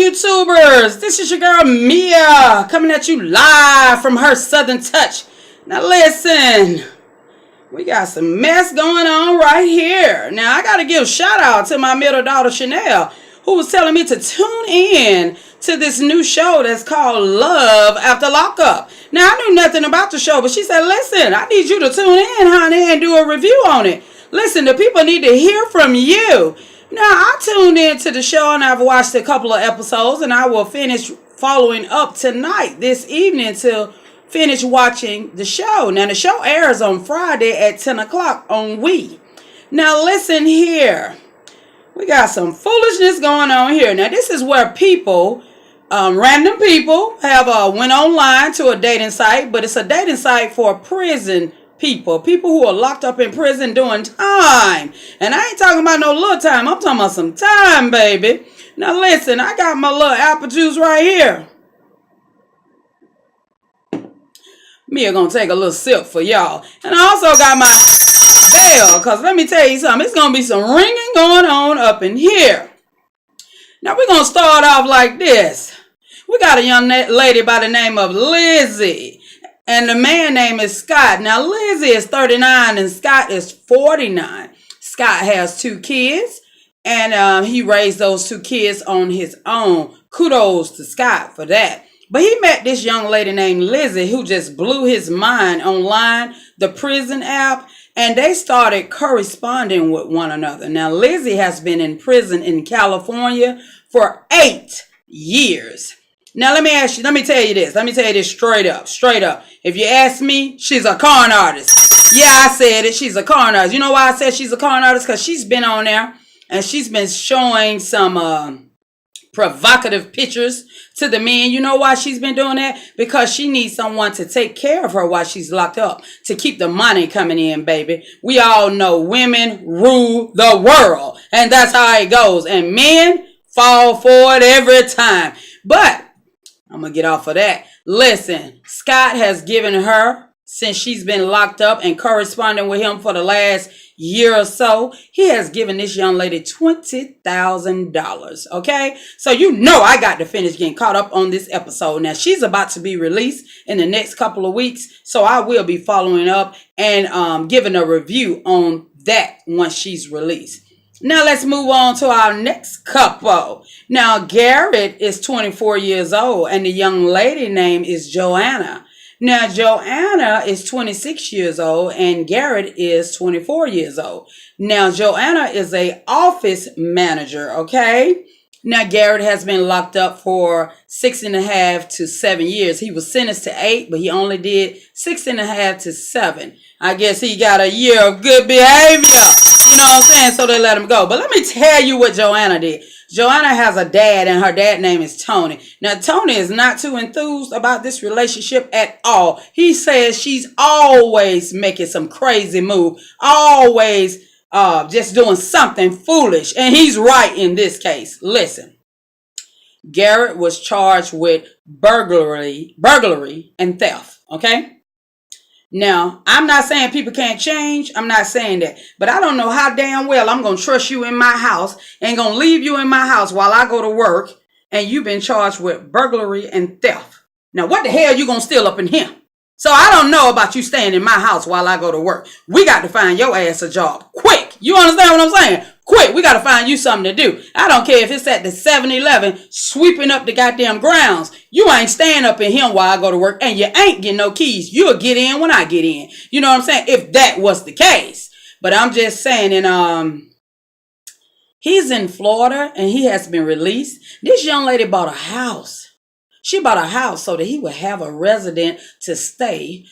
YouTubers? This is your girl Mia coming at you live from her Southern Touch. Now listen, we got some mess going on right here. Now I got to give a shout out to my middle daughter Chanel, who was telling me to tune in to this new show that's called Love After Lockup. Now I knew nothing about the show, but she said, listen, I need you to tune in, honey, and do a review on it. Listen, the people need to hear from you. Now, I tuned into the show and I've watched a couple of episodes, and I will finish following up tonight, this evening, to finish watching the show. Now, the show airs on Friday at 10 o'clock on We. Now, listen here. We got some foolishness going on here. Now, this is where people, random people, have went online to a dating site, but it's a dating site for prison people who are locked up in prison doing time. And I ain't talking about no little time. I'm talking about some time, baby. Now listen, I got my little apple juice right here. Mia gonna take a little sip for y'all. And I also got my bell, because let me tell you something, it's gonna be some ringing going on up in here. Now we're gonna start off like this. We got a young lady by the name of Lizzie. And the man name is Scott. Now, Lizzie is 39 and Scott is 49. Scott has 2 kids, and he raised those 2 kids on his own. Kudos to Scott for that. But he met this young lady named Lizzie who just blew his mind online, the prison app, and they started corresponding with one another. Now, Lizzie has been in prison in California for 8 years. Now, let me tell you this straight up. If you ask me, she's a con artist. Yeah, I said it. She's a con artist. You know why I said she's a con artist? Because she's been on there and she's been showing some provocative pictures to the men. You know why she's been doing that? Because she needs someone to take care of her while she's locked up, to keep the money coming in, baby. We all know women rule the world, and that's how it goes. And men fall for it every time. But I'm going to get off of that. Listen, Scott has given her, since she's been locked up and corresponding with him for the last year or so, he has given this young lady $20,000. Okay? So you know I got to finish getting caught up on this episode. Now, she's about to be released in the next couple of weeks. So I will be following up and giving a review on that once she's released. Now let's move on to our next couple. Now Garrett is 24 years old and the young lady name is Joanna. Now Joanna is 26 years old and Garrett is 24 years old. Now Joanna is a office manager, okay? Now Garrett has been locked up for 6.5 to 7 years. He was sentenced to 8, but he only did 6.5 to 7. I guess he got a year of good behavior. You know what I'm saying? So they let him go. But let me tell you what Joanna did. Joanna has a dad, and her dad's name is Tony. Now, Tony is not too enthused about this relationship at all. He says she's always making some crazy move. Always just doing something foolish. And he's right in this case. Listen. Garrett was charged with burglary and theft. Okay? Now, I'm not saying people can't change. I'm not saying that. But I don't know how damn well I'm going to trust you in my house and going to leave you in my house while I go to work and you've been charged with burglary and theft. Now, what the hell you going to steal up in here? So I don't know about you staying in my house while I go to work. We got to find your ass a job. Quick. You understand what I'm saying? Quick. We got to find you something to do. I don't care if it's at the 7-Eleven sweeping up the goddamn grounds. You ain't staying up in here while I go to work and you ain't getting no keys. You'll get in when I get in. You know what I'm saying? If that was the case. But I'm just saying, and he's in Florida and he has been released. This young lady bought a house. She bought a house so that he would have a resident to stay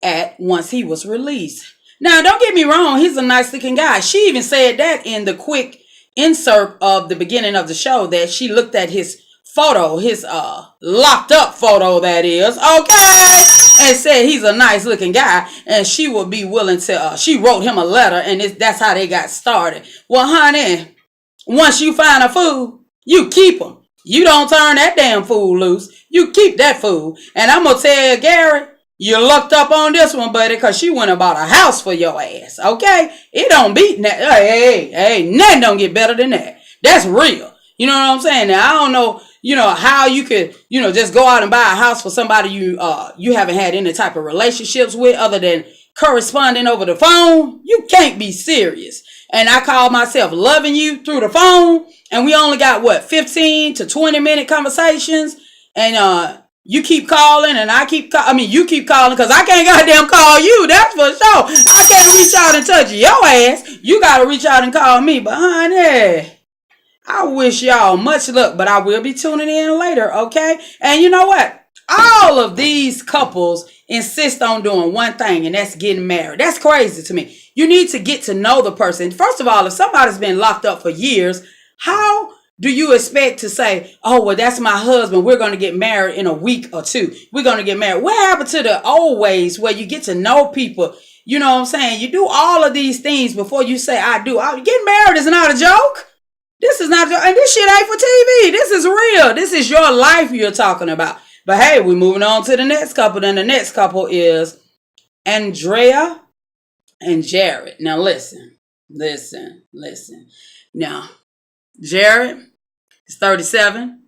at once he was released. Now, don't get me wrong. He's a nice looking guy. She even said that in the quick insert of the beginning of the show, that she looked at his photo, his locked up photo, that is, okay, and said he's a nice looking guy and she would be willing to, she wrote him a letter and that's how they got started. Well, honey, once you find a fool, you keep him. You don't turn that damn fool loose. You keep that fool. And I'm going to tell you, Gary, you lucked up on this one, buddy, because she went and bought a house for your ass, okay? It don't beat that. Hey, nothing don't get better than that. That's real. You know what I'm saying? Now, I don't know. how you could, just go out and buy a house for somebody you haven't had any type of relationships with other than corresponding over the phone. You can't be serious. And I call myself loving you through the phone, and we only got 15 to 20-minute conversations, and you keep calling, and you keep calling, because I can't goddamn call you, that's for sure. I can't reach out and touch your ass. You gotta reach out and call me. But honey, I wish y'all much luck, but I will be tuning in later, okay? And you know what? All of these couples insist on doing one thing, and that's getting married. That's crazy to me. You need to get to know the person. First of all, if somebody's been locked up for years, how do you expect to say, oh, well, that's my husband, we're going to get married in a week or two? We're going to get married. What happened to the old ways where you get to know people? You know what I'm saying? You do all of these things before you say, I do. Getting married is not a joke. This is not, and this shit ain't for TV. This is real. This is your life you're talking about. But hey, we're moving on to the next couple. And the next couple is Andrea and Jared. Now listen. Now, Jared is 37.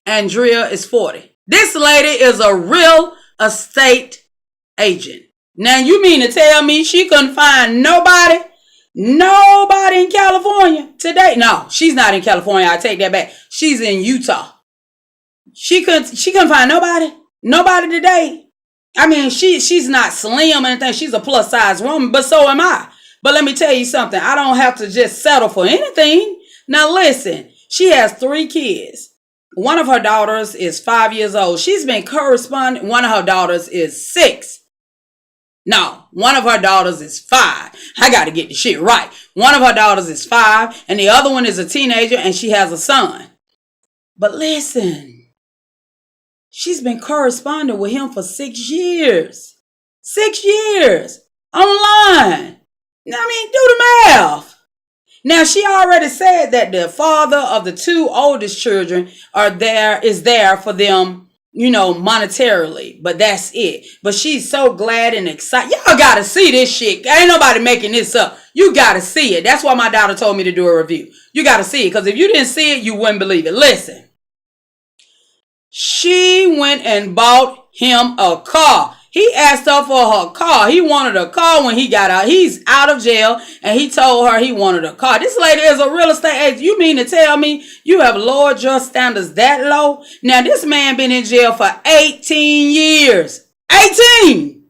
Andrea is 40. This lady is a real estate agent. Now you mean to tell me she couldn't find nobody in California today? No, she's not in California. I take that back. She's in Utah. She couldn't find nobody today. I mean, she's not slim or anything. She's a plus size woman, but so am I. But let me tell you something. I don't have to just settle for anything. Now listen, she has 3 kids. One of her daughters is 5 years old. She's been corresponding. One of her daughters is 6. No, one of her daughters is 5. I got to get the shit right. One of her daughters is 5, and the other one is a teenager, and she has a son. But listen, she's been corresponding with him for 6 years. 6 years online. I mean, do the math. Now, she already said that the father of the 2 oldest children is there for them, monetarily, but that's it. But she's so glad and excited. Y'all gotta see this shit. Ain't nobody making this up. You gotta see it. That's why my daughter told me to do a review. You gotta see it, because if you didn't see it, you wouldn't believe it. Listen, she went and bought him a car. He asked her for her car. He wanted a car when he got out. He's out of jail, and he told her he wanted a car. This lady is a real estate agent. You mean to tell me you have lowered your standards that low? Now, this man been in jail for 18 years. 18!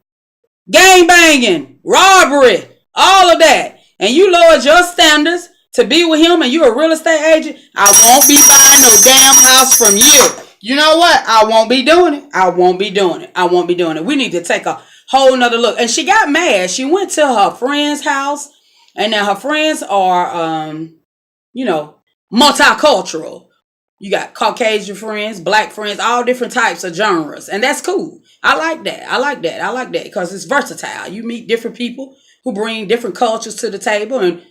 Gang banging, robbery, all of that. And you lowered your standards to be with him, and you're a real estate agent? I won't be buying no damn house from you. You know what? I won't be doing it. We need to take a whole nother look. And she got mad. She went to her friend's house. And now her friends are, multicultural. You got Caucasian friends, black friends, all different types of genres. And that's cool. I like that because it's versatile. You meet different people who bring different cultures to the table, and,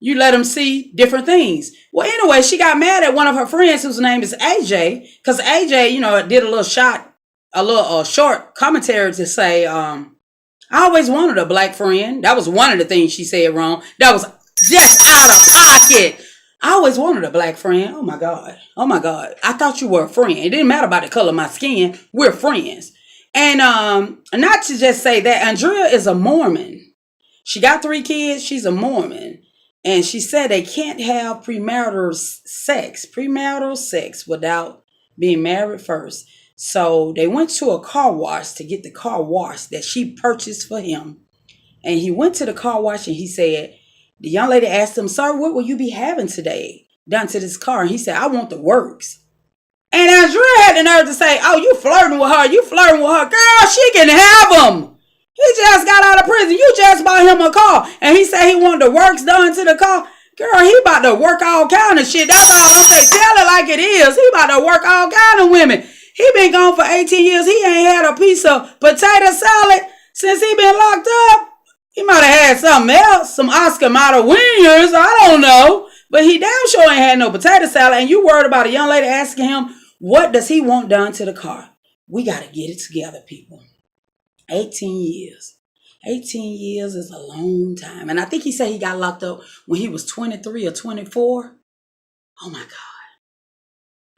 you let them see different things. Well, anyway, she got mad at one of her friends whose name is AJ, because AJ, did a short commentary to say, I always wanted a black friend. That was one of the things she said wrong. That was just out of pocket. I always wanted a black friend. Oh my God. I thought you were a friend. It didn't matter about the color of my skin. We're friends. And not to just say that, Andrea is a Mormon. She got 3 kids. She's a Mormon. And she said they can't have premarital sex without being married first. So they went to a car wash to get the car washed that she purchased for him. And he went to the car wash and he said, the young lady asked him, sir, what will you be having today done to this car? And he said, I want the works. And Andrea had the nerve to say, oh, you flirting with her. Girl, she can have them. He just got out of prison. You just bought him a car. And he said he wanted the works done to the car. Girl, he about to work all kind of shit. That's all I'm saying. Tell it like it is. He about to work all kind of women. He been gone for 18 years. He ain't had a piece of potato salad since he been locked up. He might have had something else. Some Oscar Mayer wieners. I don't know. But he damn sure ain't had no potato salad. And you worried about a young lady asking him, what does he want done to the car? We got to get it together, people. 18 years. 18 years is a long time. And I think he said he got locked up when he was 23 or 24. Oh my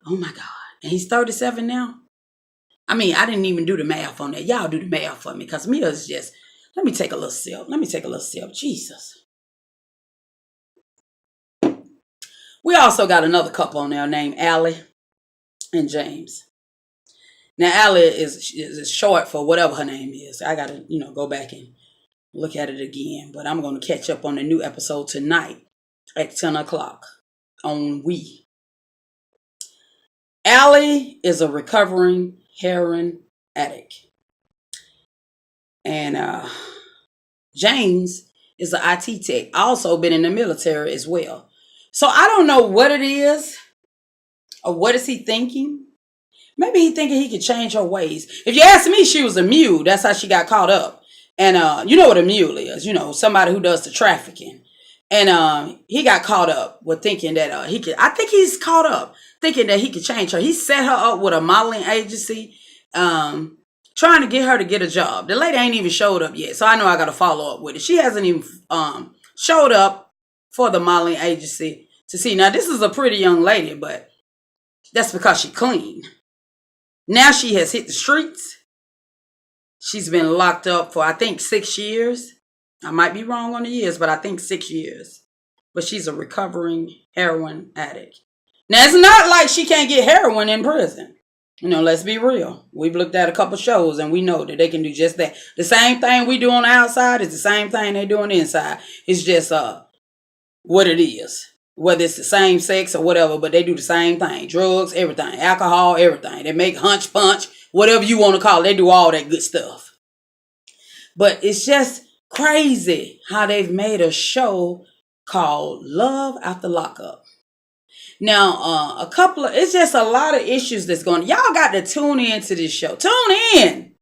Oh my God. And he's 37 now? I mean, I didn't even do the math on that. Y'all do the math for me because Mia's just, let me take a little sip. Let me take a little sip. Jesus. We also got another couple on there named Allie and James. Now, Allie is short for whatever her name is. I got to, go back and look at it again. But I'm going to catch up on the new episode tonight at 10 o'clock on We. Allie is a recovering heroin addict. And James is an IT tech, also been in the military as well. So I don't know what it is or what is he thinking. Maybe he thinking he could change her ways. If you ask me, she was a mule. That's how she got caught up. And you know what a mule is, somebody who does the trafficking. And he got caught up with thinking that he could, I think he's caught up thinking that he could change her. He set her up with a modeling agency, trying to get her to get a job. The lady ain't even showed up yet. So I know I got to follow up with it. She hasn't even showed up for the modeling agency to see. Now, this is a pretty young lady, but that's because she clean. Now she has hit the streets. She's been locked up for, I think, 6 years. I might be wrong on the years, but I think 6 years. But she's a recovering heroin addict. Now, it's not like she can't get heroin in prison. Let's be real. We've looked at a couple shows and we know that they can do just that. The same thing we do on the outside is the same thing they do on the inside. It's just what it is. Whether it's the same sex or whatever, but they do the same thing. Drugs, everything. Alcohol, everything. They make hunch punch, whatever you want to call it. They do all that good stuff. But it's just crazy how they've made a show called Love After Lockup. Now, it's just a lot of issues that's going on. Y'all got to tune in to this show. Tune in.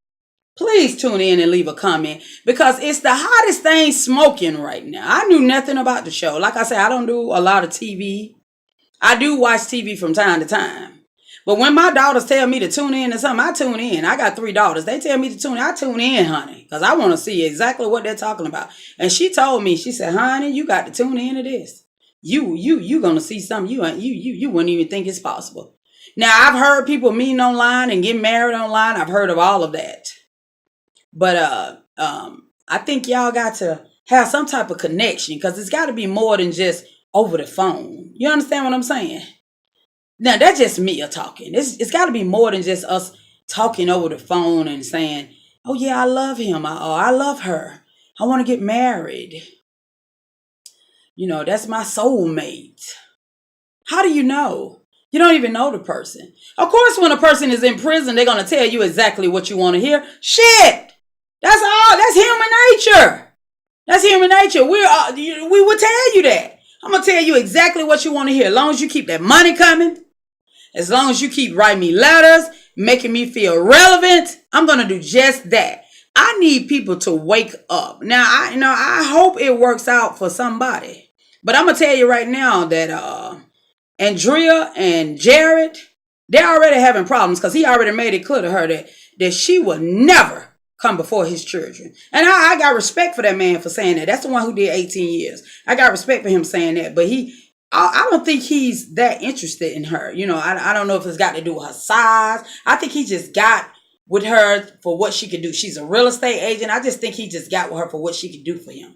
Please tune in and leave a comment because it's the hottest thing smoking right now. I knew nothing about the show. Like I said, I don't do a lot of TV. I do watch TV from time to time. But when my daughters tell me to tune in to something, I tune in. I got 3 daughters. They tell me to tune in. I tune in, honey, because I want to see exactly what they're talking about. And she told me, she said, honey, you got to tune in to this. You gonna see something you wouldn't even think is possible. Now, I've heard people meeting online and get married online. I've heard of all of that. But I think y'all got to have some type of connection because it's got to be more than just over the phone. You understand what I'm saying? Now, that's just me talking. It's got to be more than just us talking over the phone and saying, oh, yeah, I love him. I love her. I want to get married. That's my soulmate. How do you know? You don't even know the person. Of course, when a person is in prison, they're going to tell you exactly what you want to hear. Shit! That's all. That's human nature. That's human nature. We will tell you that. I'm going to tell you exactly what you want to hear. As long as you keep that money coming, as long as you keep writing me letters, making me feel relevant, I'm going to do just that. I need people to wake up. Now, I hope it works out for somebody. But I'm going to tell you right now that Andrea and Jared, they're already having problems because he already made it clear to her that she will never come before his children. And I got respect for that man for saying that. That's the one who did 18 years. I got respect for him saying that. But I don't think he's that interested in her. I don't know if it's got to do with her size. I think he just got with her for what she could do. She's a real estate agent. I just think he just got with her for what she could do for him.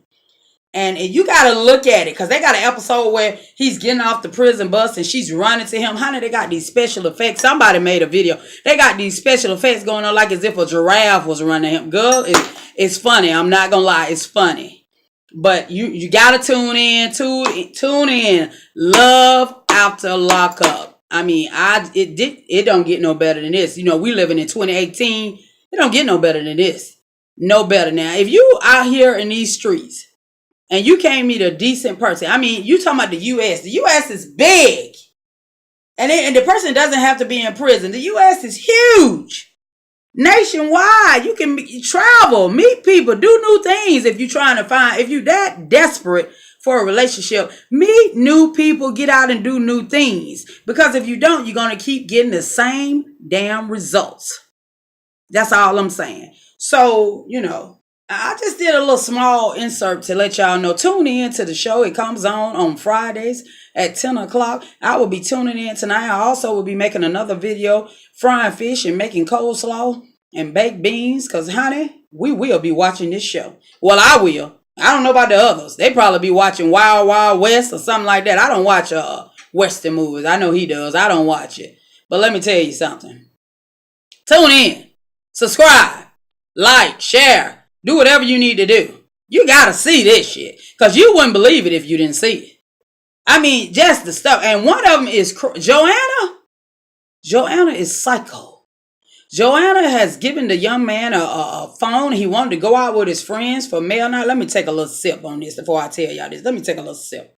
And you got to look at it because they got an episode where he's getting off the prison bus and she's running to him. Honey, they got these special effects. Somebody made a video. They got these special effects going on like as if a giraffe was running him. Girl, it's funny. I'm not going to lie. It's funny. But you got to tune in. Tune in. Love After Lockup. I mean, it don't get no better than this. We living in 2018. It don't get no better than this. No better. Now, if you out here in these streets, and you can't meet a decent person. I mean, you talking about the U.S. The U.S. is big. And the person doesn't have to be in prison. The U.S. is huge. Nationwide. You can travel, meet people, do new things if you're trying to find, if you're that desperate for a relationship, meet new people, get out and do new things. Because if you don't, you're going to keep getting the same damn results. That's all I'm saying. So, I just did a little small insert to let y'all know. Tune in to the show. It comes on Fridays at 10 o'clock. I will be tuning in tonight. I also will be making another video frying fish and making coleslaw and baked beans. Because, honey, we will be watching this show. Well, I will. I don't know about the others. They probably be watching Wild Wild West or something like that. I don't watch Western movies. I know he does. I don't watch it. But let me tell you something. Tune in. Subscribe. Like. Share. Do whatever you need to do. You gotta see this shit. Because you wouldn't believe it if you didn't see it. I mean, just the stuff. And one of them is Joanna. Joanna is psycho. Joanna has given the young man a phone. He wanted to go out with his friends for mail night. Let me take a little sip on this before I tell y'all this. Let me take a little sip.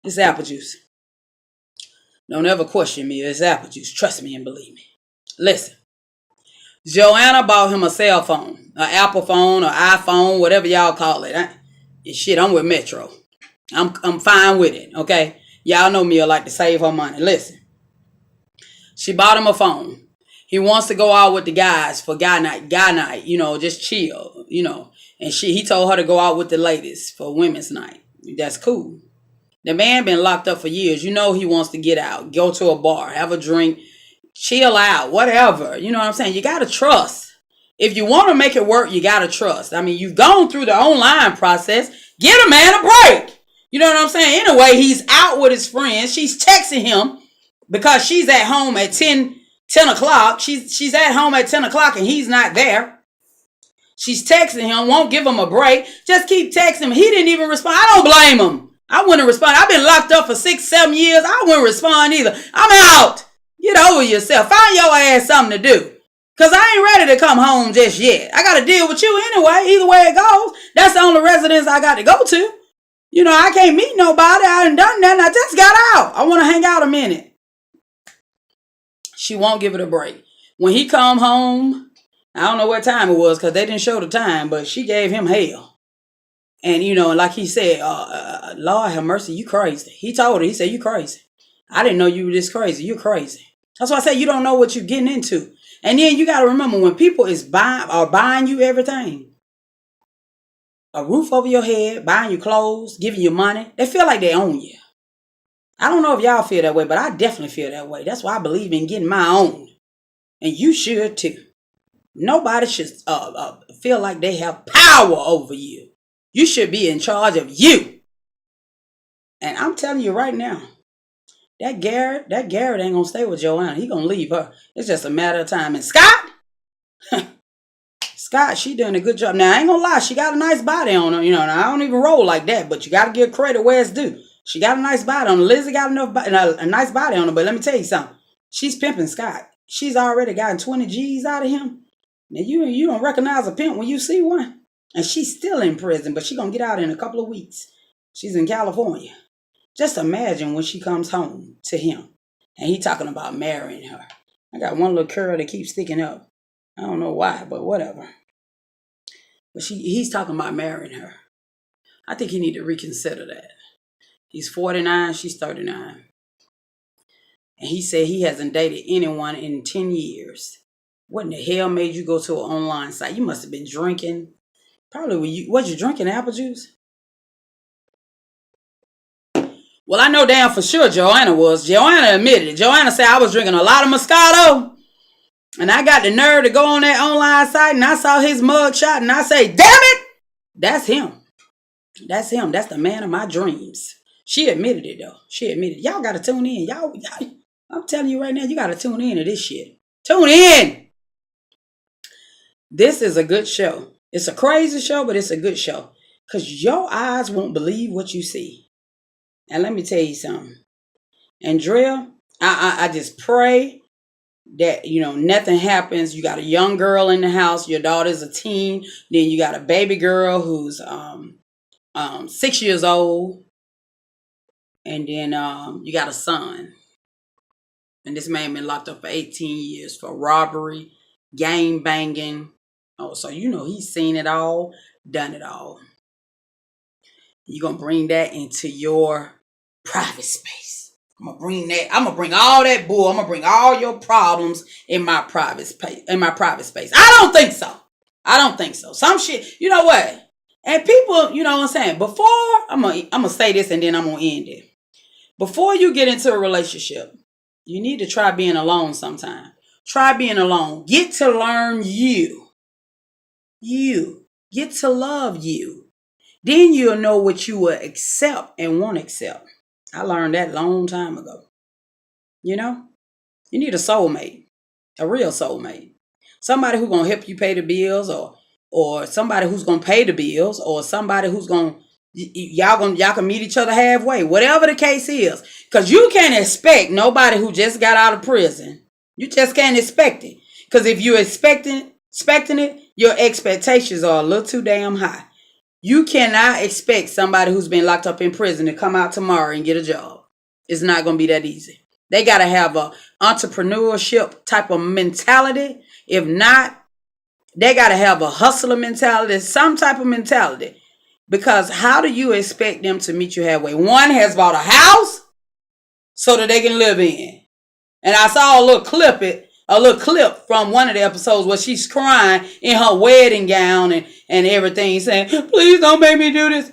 It's apple juice. Don't ever question me. It's apple juice. Trust me and believe me. Listen. Joanna bought him a cell phone, an Apple phone or iPhone, whatever y'all call it. Shit, I'm with Metro. I'm fine with it, okay? Y'all know me. I like to save her money. Listen, she bought him a phone. He wants to go out with the guys for guy night, just chill, And he told her to go out with the ladies for women's night. That's cool. The man been locked up for years. He wants to get out, go to a bar, have a drink, chill out, whatever. You know what I'm saying? You got to trust. If you want to make it work, you got to trust. I mean, you've gone through the online process. Give a man a break. You know what I'm saying? Anyway, he's out with his friends. She's texting him because she's at home at 10 o'clock. She's at home at 10 o'clock and he's not there. She's texting him, won't give him a break. Just keep texting him. He didn't even respond. I don't blame him. I wouldn't respond. I've been locked up for 6-7 years. I wouldn't respond either. I'm out. Get over yourself. Find your ass something to do. Because I ain't ready to come home just yet. I got to deal with you anyway. Either way it goes. That's the only residence I got to go to. I can't meet nobody. I done done that and I just got out. I want to hang out a minute. She won't give it a break. When he come home, I don't know what time it was because they didn't show the time, but she gave him hell. And, like he said, Lord have mercy, you crazy. He told her, he said, you crazy. I didn't know you were this crazy. You're crazy. That's why I say you don't know what you're getting into. And then you got to remember when people is buying you everything, a roof over your head, buying you clothes, giving you money, they feel like they own you. I don't know if y'all feel that way, but I definitely feel that way. That's why I believe in getting my own. And you should too. Nobody should feel like they have power over you. You should be in charge of you. And I'm telling you right now, that Garrett ain't gonna stay with Joanna. He gonna leave her. It's just a matter of time. And Scott, she doing a good job. Now, I ain't gonna lie, she got a nice body on her. Now, I don't even roll like that, but you gotta give credit where it's due. She got a nice body on her. Lizzie got a nice body on her, but let me tell you something. She's pimping Scott. She's already gotten 20 G's out of him. Now, you don't recognize a pimp when you see one. And she's still in prison, but she's gonna get out in a couple of weeks. She's in California. Just imagine when she comes home to him and he talking about marrying her. I got one little curl that keeps sticking up. I don't know why, but whatever. But he's talking about marrying her. I think he need to reconsider that. He's 49, she's 39. And he said he hasn't dated anyone in 10 years. What in the hell made you go to an online site? You must have been drinking. Probably was you drinking apple juice? Well, I know damn for sure Joanna was. Joanna admitted it. Joanna said, I was drinking a lot of Moscato. And I got the nerve to go on that online site and I saw his mug shot and I say, damn it! That's him. That's him. That's the man of my dreams. She admitted it though. She admitted it. Y'all got to tune in. Y'all, I'm telling you right now, you got to tune in to this shit. Tune in! This is a good show. It's a crazy show, but it's a good show. Because your eyes won't believe what you see. And let me tell you something. Andrea, I just pray that, nothing happens. You got a young girl in the house. Your daughter's a teen. Then you got a baby girl who's 6 years old. And then you got a son. And this man been locked up for 18 years for robbery, gang banging. Oh, so he's seen it all, done it all. You're going to bring that into your private space. I'm going to bring all that bull. I'm going to bring all your problems in my private space. I don't think so. Some shit, you know what? And people, you know what I'm saying? Before, I'm gonna say this and then I'm gonna end it. Before you get into a relationship, you need to try being alone sometime. Try being alone. Get to learn you. You. Get to love you. Then you'll know what you will accept and won't accept. I learned that a long time ago. You know? You need a soulmate. A real soulmate. Somebody who's gonna help you pay the bills, or somebody who's gonna pay the bills, or somebody who's gonna y'all can meet each other halfway, whatever the case is. Because you can't expect nobody who just got out of prison. You just can't expect it. Because if you're expecting it, your expectations are a little too damn high. You cannot expect somebody who's been locked up in prison to come out tomorrow and get a job. It's not going to be that easy. They got to have a entrepreneurship type of mentality. If not, they got to have a hustler mentality, some type of mentality. Because how do you expect them to meet you halfway? One has bought a house so that they can live in. And I saw a little clip from one of the episodes where she's crying in her wedding gown and everything, saying, please don't make me do this.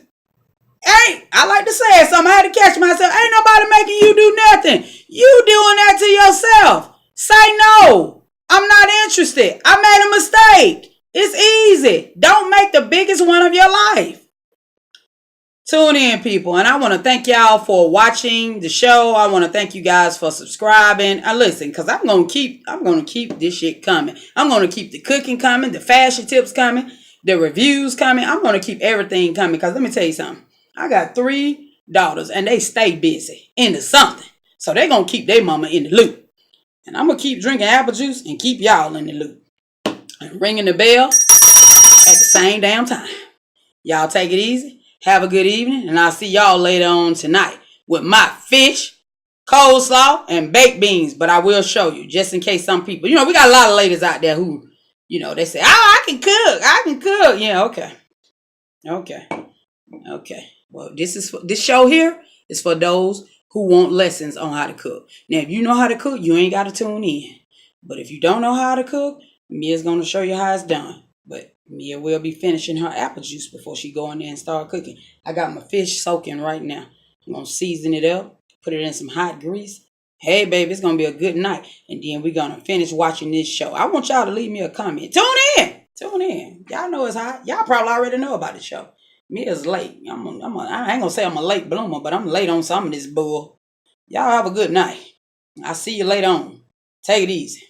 Hey, I like to say something. I had to catch myself. Ain't nobody making you do nothing. You doing that to yourself. Say no. I'm not interested. I made a mistake. It's easy. Don't make the biggest one of your life. Tune in, people, and I want to thank y'all for watching the show. I want to thank you guys for subscribing. Listen, because I'm gonna keep this shit coming. I'm gonna keep the cooking coming, the fashion tips coming, the reviews coming. I'm gonna keep everything coming. Because let me tell you something. I got 3 daughters, and they stay busy into something, so they're gonna keep their mama in the loop. And I'm gonna keep drinking apple juice and keep y'all in the loop and ringing the bell at the same damn time. Y'all take it easy. Have a good evening, and I'll see y'all later on tonight with my fish, coleslaw, and baked beans. But I will show you, just in case some people, we got a lot of ladies out there who, they say, I can cook. Yeah, okay. Well, this show here is for those who want lessons on how to cook. Now, if you know how to cook, you ain't got to tune in. But if you don't know how to cook, Mia's going to show you how it's done. But Mia will be finishing her apple juice before she go in there and start cooking. I got my fish soaking right now. I'm going to season it up, put it in some hot grease. Hey, baby, it's going to be a good night. And then we're going to finish watching this show. I want y'all to leave me a comment. Tune in. Y'all know it's hot. Y'all probably already know about the show. Mia's late. I ain't going to say I'm a late bloomer, but I'm late on some of this bull. Y'all have a good night. I'll see you later on. Take it easy.